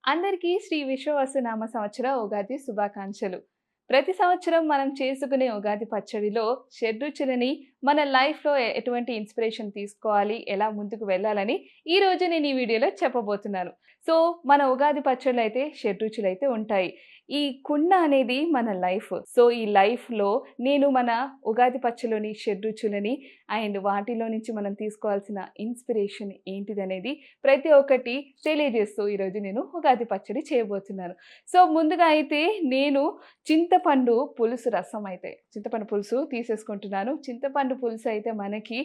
అందరికీ శ్రీ విశ్వవసునామ సంవత్సర ఉగాది శుభాకాంక్షలు. ప్రతి సంవత్సరం మనం చేసుకునే ఉగాది పచ్చడిలో షడ్రుచులని మన లైఫ్‌లో ఎటువంటి ఇన్‌స్పిరేషన్ తీసుకోవాలి, ఎలా ముందుకు వెళ్ళాలని ఈరోజు నేను ఈ వీడియోలో చెప్పబోతున్నాను. సో, మన ఉగాది పచ్చడిలో అయితే షడ్రుచులైతే ఉంటాయి. ఈ కుండ అనేది మన లైఫ్. సో, ఈ లైఫ్‌లో నేను మన ఉగాది పచ్చడిలోని షడ్రుచులని అండ్ వాటిలో నుంచి మనం తీసుకోవాల్సిన ఇన్‌స్పిరేషన్ ఏంటిదనేది ప్రతి ఒక్కటి తెలియజేస్తూ ఈరోజు నేను ఉగాది పచ్చడి చేయబోతున్నాను. సో, ముందుగా అయితే నేను చింతపండు పులుసు రసం అయితే చింతపండు పులుసు తీసేసుకుంటున్నాను. చింతపండు పులుసు అయితే మనకి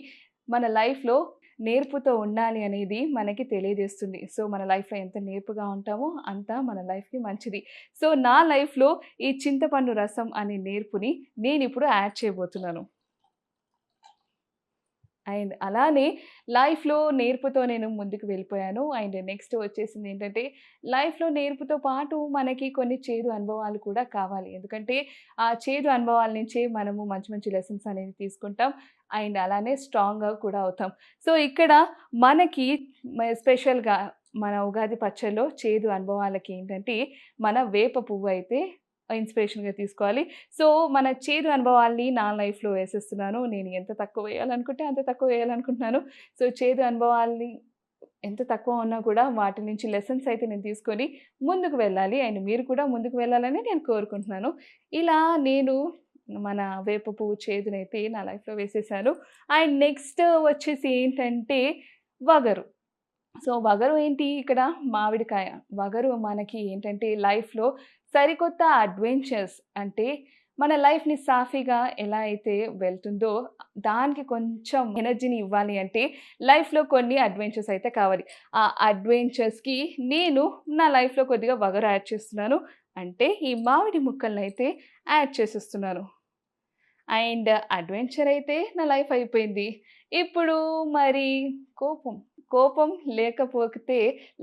మన లైఫ్‌లో నేర్పుతో ఉండాలి అనేది మనకి తెలియజేస్తుంది. సో, మన లైఫ్‌లో ఎంత నేర్పుగా ఉంటామో అంత మన లైఫ్‌కి మంచిది. సో, నా లైఫ్‌లో ఈ చింతపండు రసం అనే నేర్పుని నేనిప్పుడు యాడ్ చేయబోతున్నాను. అండ్ అలానే లైఫ్‌లో నేర్పుతో నేను ముందుకు వెళ్ళిపోయాను. అండ్ నెక్స్ట్ వచ్చేసిందేంటంటే, లైఫ్‌లో నేర్పుతో పాటు మనకి కొన్ని చేదు అనుభవాలు కూడా కావాలి. ఎందుకంటే, ఆ చేదు అనుభవాల నుంచే మనము మంచి మంచి లెసన్స్ అనేవి తీసుకుంటాం. అండ్ అలానే స్ట్రాంగ్‌గా కూడా అవుతాం. సో, ఇక్కడ మనకి స్పెషల్‌గా మన ఉగాది పచ్చడిలో చేదు అనుభవాలకి ఏంటంటే, మన వేప పువ్వు అయితే ఇన్‌స్పిరేషన్‌గా తీసుకోవాలి. సో, మన చేదు అనుభవాల్ని నా లైఫ్‌లో వేసేస్తున్నాను. నేను ఎంత తక్కువ వేయాలనుకుంటే అంత తక్కువ వేయాలనుకుంటున్నాను. సో, చేదు అనుభవాల్ని ఎంత తక్కువ ఉన్నా కూడా వాటి నుంచి లెసన్స్ అయితే నేను తీసుకొని ముందుకు వెళ్ళాలి. అండ్ మీరు కూడా ముందుకు వెళ్ళాలని నేను కోరుకుంటున్నాను. ఇలా నేను మన వేప పువ్వు చేదునైతే నా లైఫ్‌లో వేసేసాను. అండ్ నెక్స్ట్ వచ్చేసి ఏంటంటే వగరు. సో, వగరు ఏంటి ఇక్కడ మామిడికాయ. వగరు మనకి ఏంటంటే లైఫ్‌లో సరికొత్త అడ్వెంచర్స్ అంటే మన లైఫ్‌ని సాఫీగా ఎలా అయితే వెళ్తుందో దానికి కొంచెం ఎనర్జీని ఇవ్వాలి అంటే లైఫ్‌లో కొన్ని అడ్వెంచర్స్ అయితే కావాలి. ఆ అడ్వెంచర్స్‌కి నేను నా లైఫ్‌లో కొద్దిగా వగరు యాడ్ చేస్తున్నాను. అంటే ఈ మామిడి ముక్కలనైతే యాడ్ చేసేస్తున్నాను. అండ్ అడ్వెంచర్ అయితే నా లైఫ్ అయిపోయింది. ఇప్పుడు మరి కోపం. కోపం లేకపోతే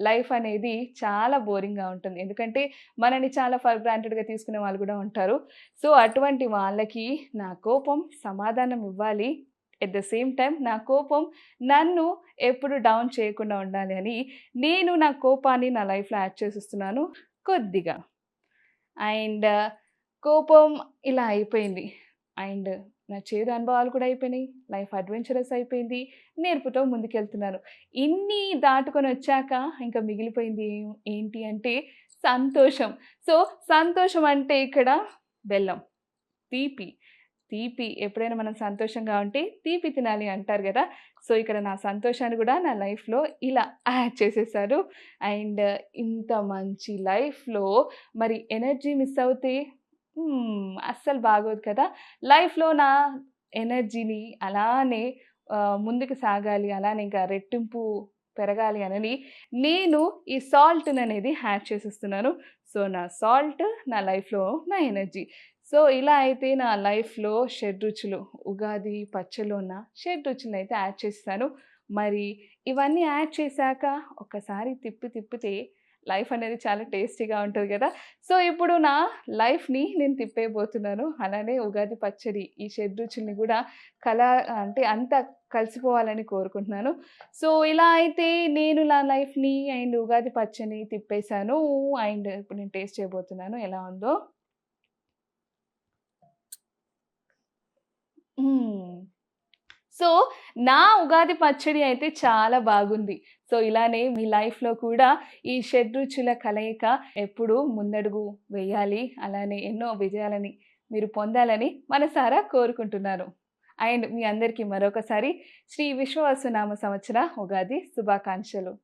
లైఫ్ అనేది చాలా బోరింగ్‌గా ఉంటుంది. ఎందుకంటే మనని చాలా ఫర్ గ్రాంటెడ్‌గా తీసుకునే వాళ్ళు గూడా ఉంటారు. సో, అటువంటి వాళ్ళకి నా కోపం సమాధానం ఇవ్వాలి. ఎట్ ద సేమ్ టైమ్ నా కోపం నన్ను ఎప్పుడు డౌన్ చేయకుండా ఉండాలి అని నేను నా కోపాన్ని నా లైఫ్‌లో యాడ్ చేసేస్తున్నాను కొద్దిగా. అండ్ కోపం ఇలా అయిపోయింది. అండ్ నా చేదు అనుభవాలు కూడా అయిపోయినాయి. లైఫ్ అడ్వెంచరస్ అయిపోయింది. నేర్పుతో ముందుకెళ్తున్నాను. ఇన్ని దాటుకొనొచ్చాక ఇంకా మిగిలిపోయింది ఏంటి అంటే సంతోషం. సో, సంతోషం అంటే ఇక్కడ బెల్లం, తీపి. తీపి ఎప్పుడైనా మనం సంతోషంగా ఉంటే తీపి తినాలి అంటారు గదా! సో, ఇక్కడ నా సంతోషాన్ని గూడా నా లైఫ్‌లో ఇలా యాడ్ చేసేసారు. అండ్ ఇంత మంచి లైఫ్‌లో మరి ఎనర్జీ మిస్ అవుతే అస్సలు బాగోదు కదా! లైఫ్‌లో నా ఎనర్జీని అలానే ముందుకు సాగాలి. అలానే ఇంకా రెట్టింపు పెరగాలి అనని నేను ఈ సాల్ట్‌ననేది యాడ్ చేసేస్తున్నాను. సో, నా సాల్ట్ నా లైఫ్‌లో నా ఎనర్జీ. సో, ఇలా అయితే నా లైఫ్‌లో షడ్‌రుచులు ఉగాది పచ్చడిలో ఉన్న షడ్‌రుచులనైతే యాడ్ చేసేసాను. మరి ఇవన్నీ యాడ్ చేశాక ఒక్కసారి తిప్పితే లైఫ్ అనేది చాలా టేస్టీగా ఉంటది గదా! సో, ఇప్పుడు నా లైఫ్‌ని నేను తిప్పేయబోతున్నాను. అలానే ఉగాది పచ్చడి ఈ షడ్‌రుచుల్ని గూడా కలా అంటే అంతా కలిసిపోవాలని కోరుకుంటున్నాను. సో, ఇలా అయితే నేను నా లైఫ్‌ని అండ్ ఉగాది పచ్చడిని తిప్పేసాను. అండ్ ఇప్పుడు నేను టేస్ట్ చేయబోతున్నాను ఎలా ఉందో. హ్మ్. సో, నా ఉగాది పచ్చడి అయితే చాలా బాగుంది. సో, ఇలానే మీ లైఫ్‌లో కూడా ఈ షడ్‌రుచుల కలయిక ఎప్పుడూ ముందడుగు వేయాలి. అలానే ఎన్నో విజయాలని మీరు పొందాలని మనసారా కోరుకుంటున్నాను. అండ్ మీ అందరికీ మరొకసారి శ్రీ విశ్వవసునామ సంవత్సర ఉగాది శుభాకాంక్షలు.